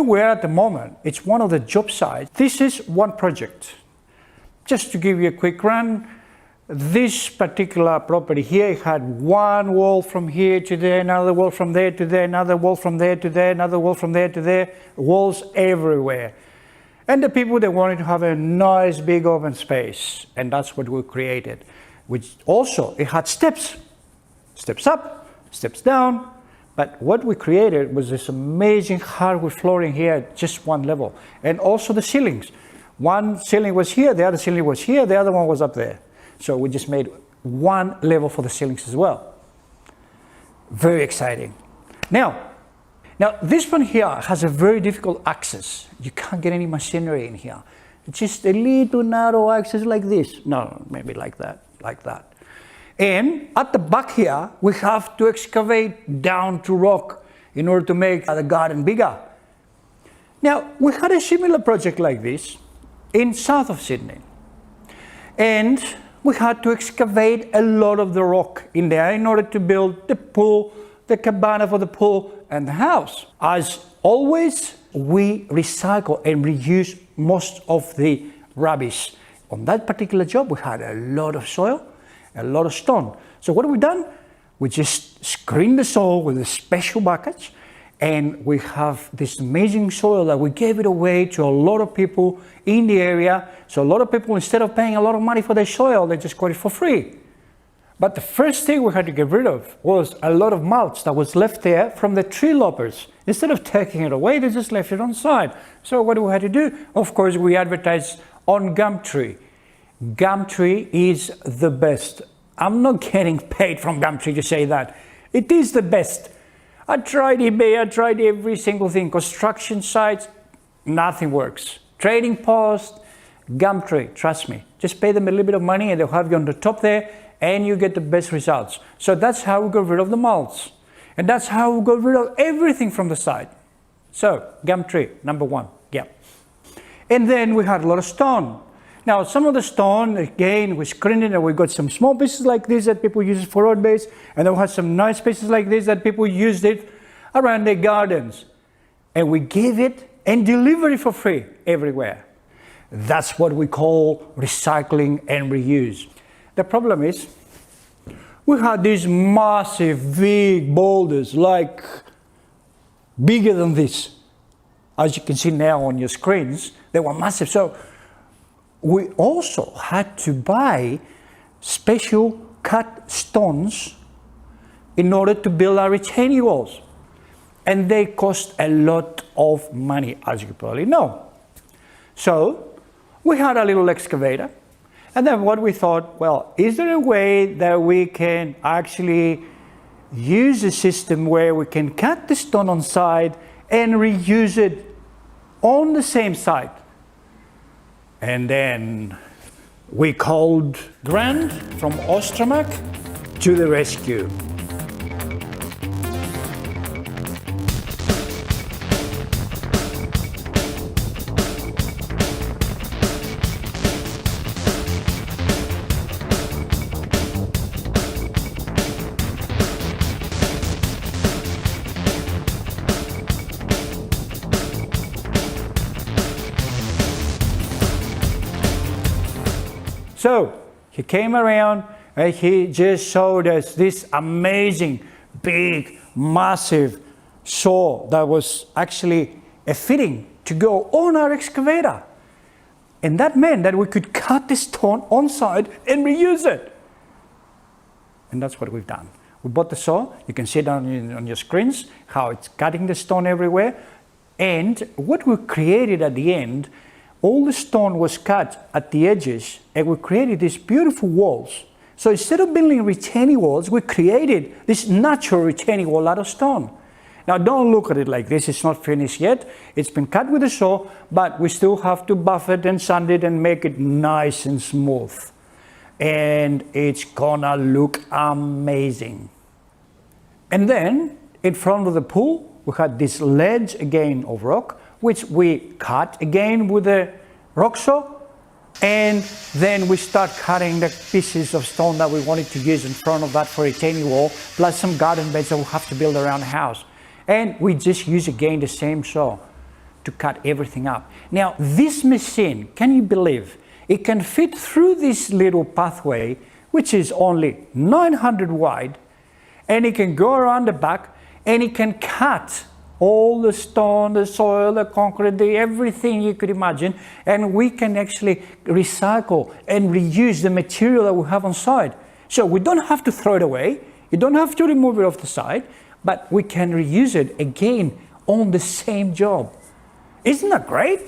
where we're at the moment, it's one of the job sites. This is one project. Just to give you a quick run, this particular property here had one wall from here to there, another wall from there to there, another wall from there to there, another wall from there to there, walls everywhere. And the people, they wanted to have a nice big open space, and that's what we created. Which also, it had steps. Steps up, steps down. But what we created was this amazing hardwood flooring here at just one level. And also the ceilings. One ceiling was here, the other ceiling was here, the other one was up there. So we just made one level for the ceilings as well. Very exciting. Now this one here has a very difficult access. You can't get any machinery in here. It's just a little narrow access like this. No, maybe like that, like that. And at the back here, we have to excavate down to rock in order to make the garden bigger. Now, we had a similar project like this in south of Sydney. And we had to excavate a lot of the rock in there in order to build the pool, the cabana for the pool, and the house. As always, we recycle and reuse most of the rubbish. On that particular job, we had a lot of soil, a lot of stone. So what have we done? We just screened the soil with a special buckets, and we have this amazing soil that we gave it away to a lot of people in the area. So a lot of people, instead of paying a lot of money for their soil, they just got it for free. But the first thing we had to get rid of was a lot of mulch that was left there from the tree loppers. Instead of taking it away, they just left it on side. So what do we have to do? Of course, we advertised on Gumtree. Gumtree is the best. I'm not getting paid from Gumtree to say that. It is the best. I tried eBay, I tried every single thing. Construction sites, nothing works. Trading post, Gumtree, trust me. Just pay them a little bit of money and they'll have you on the top there and you get the best results. So that's how we got rid of the mulch. And that's how we got rid of everything from the site. So, Gumtree, number one, yeah. And then we had a lot of stone. Now, some of the stone, again, we screened it and we got some small pieces like this that people use for road base, and then we had some nice pieces like this that people used it around their gardens. And we give it and deliver it for free everywhere. That's what we call recycling and reuse. The problem is, we had these massive, big boulders, like bigger than this. As you can see now on your screens, they were massive. So we also had to buy special cut stones in order to build our retaining walls. And they cost a lot of money, as you probably know. So we had a little excavator. And then what we thought, well, is there a way that we can actually use a system where we can cut the stone on site and reuse it on the same site? And then we called Grant from Ostramak to the rescue. So he came around and he just showed us this amazing, big, massive saw that was actually a fitting to go on our excavator. And that meant that we could cut the stone on site and reuse it. And that's what we've done. We bought the saw. You can see it on your screens, how it's cutting the stone everywhere. And what we created at the end, all the stone was cut at the edges and we created these beautiful walls. So instead of building retaining walls, we created this natural retaining wall out of stone. Now don't look at it like this, it's not finished yet. It's been cut with a saw, but we still have to buff it and sand it and make it nice and smooth. And it's gonna look amazing. And then in front of the pool, we had this ledge again of rock, which we cut again with a rock saw, and then we start cutting the pieces of stone that we wanted to use in front of that for a retaining wall, plus some garden beds that we'll have to build around the house. And we just use again the same saw. to cut everything up. Now, this machine, can you believe, it can fit through this little pathway, which is only 900 wide, and it can go around the back, and it can cut all the stone, the soil, the concrete, everything you could imagine, and we can actually recycle and reuse the material that we have on site. So we don't have to throw it away, you don't have to remove it off the site, but we can reuse it again on the same job. Isn't that great?